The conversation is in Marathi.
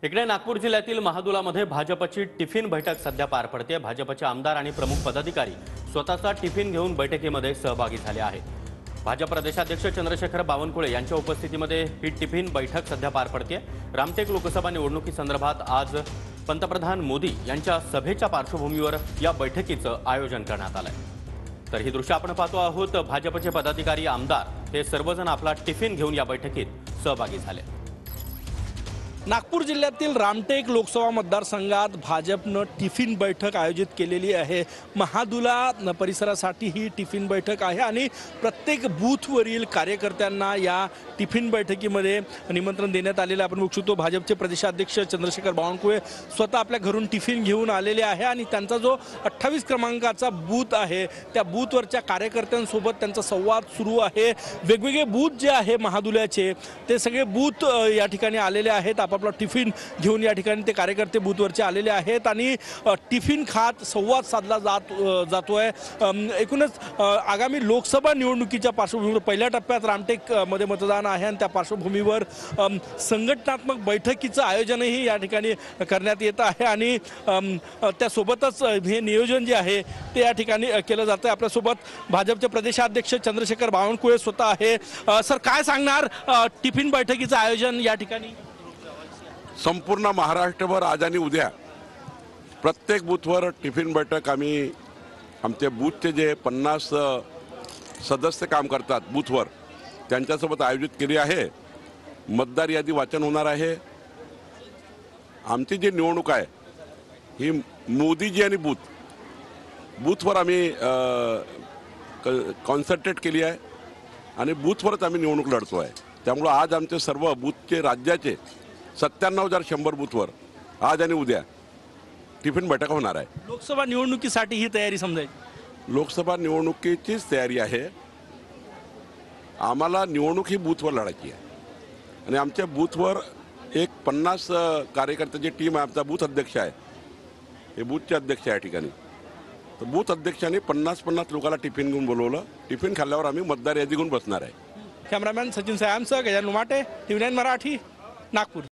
इकडे नागपूर जिल्ह्यातील महादुलामध्ये भाजपची टिफिन बैठक सध्या पार पडते। भाजपचे आमदार आणि प्रमुख पदाधिकारी स्वतःचा टिफिन घेऊन बैठकीमध्ये सहभागी झाले आहेत। भाजप प्रदेशाध्यक्ष चंद्रशेखर बावनकुळे यांच्या उपस्थितीमध्ये ही टिफिन बैठक सध्या पार पडते। रामटेक लोकसभा निवडणुकीसंदर्भात आज पंतप्रधान मोदी यांच्या सभेच्या पार्श्वभूमीवर या बैठकीचं आयोजन करण्यात आलंय। तर ही दृश्य आपण पाहतो आहोत। भाजपचे पदाधिकारी आमदार हे सर्वजण आपला टिफिन घेऊन या बैठकीत सहभागी झाले। नागपूर जिल्ह्यातील रामटेक लोकसभा मतदारसंघात भाजपनं टिफिन बैठक आयोजित केलेली आहे। महादुला परिसरासाठी ही टिफिन बैठक आहे आणि प्रत्येक बूथवरील कार्यकर्त्यांना या टिफिन बैठकीमध्ये निमंत्रण देण्यात आलेलं आपण बघू शकतो। भाजपचे प्रदेशाध्यक्ष चंद्रशेखर बावनकुळे स्वतः आपल्या घरून टिफिन घेऊन आलेले आहे आणि त्यांचा जो 28 क्रमांकाचा बूथ आहे त्या बूथवरच्या कार्यकर्त्यांसोबत त्यांचा संवाद सुरू आहे। वेगवेगळे बूथ जे आहे महादुल्याचे ते सगळे बूथ या ठिकाणी आलेले आहेत। आपला टिफिन घेऊन या ठिकाणी ते कार्यकर्ते बूथवरचे आलेले आहेत आणि टिफिन खात संवाद साधला जातोय। एकूणच आगामी लोकसभा निवडणुकीच्या पार्श्वभूमीवर पहिल्या टप्प्यात रामटेक मध्ये मतदान आहे आणि त्या पार्श्वभूमीवर संघटनात्मक बैठकीचं आयोजनही या ठिकाणी करण्यात येत आहे आणि त्यासोबतच हे नियोजन जे आहे ते या ठिकाणी केलं जातं। आपल्यासोबत भाजपचे प्रदेशाध्यक्ष चंद्रशेखर बावनकुळे स्वतः आहे। सर, काय सांगणार टिफिन बैठकीचं आयोजन या ठिकाणी? संपूर्ण महाराष्ट्रभर आज आणि उद्या प्रत्येक बूथवर टिफिन बैठक आम्ही आमचे बूथचे जे 50 सदस्य काम करतात बूथवर त्यांच्यासोबत आयोजित केली आहे। मतदार यादी वाचन होणार आहे। आमची जी निवडणूक आहे ही मोदीजी आणि बूथवर आम्ही कॉन्सन्ट्रेट केली आहे आणि बूथवरच आम्ही निवडणूक लढतो आहे। त्यामुळे आज आमचे सर्व बूथचे राज्याचे 97,100 बूथवर आज आणि उद्या टिफिन बैठक होणार आहे। लोकसभा निवडणुकीसाठी ही तयारी समजायची? लोकसभा निवडणुकीचीच तयारी आहे। आम्हाला निवडणूक ही बूथवर लढायची आहे आणि आमच्या बूथवर एक 50 कार्यकर्त्याची टीम आहे। आमचा बूथ अध्यक्ष आहे, हे बूथचे अध्यक्ष आहे या ठिकाणी। तर बूथ अध्यक्षांनी 50 लोकांना टिफिन घेऊन बोलवलं। टिफिन खाल्ल्यावर आम्ही मतदार यादी घेऊन बसणार आहे। कॅमेरामॅन सचिन सायांसह गजानन उमाटे, TV9 मराठी, नागपूर।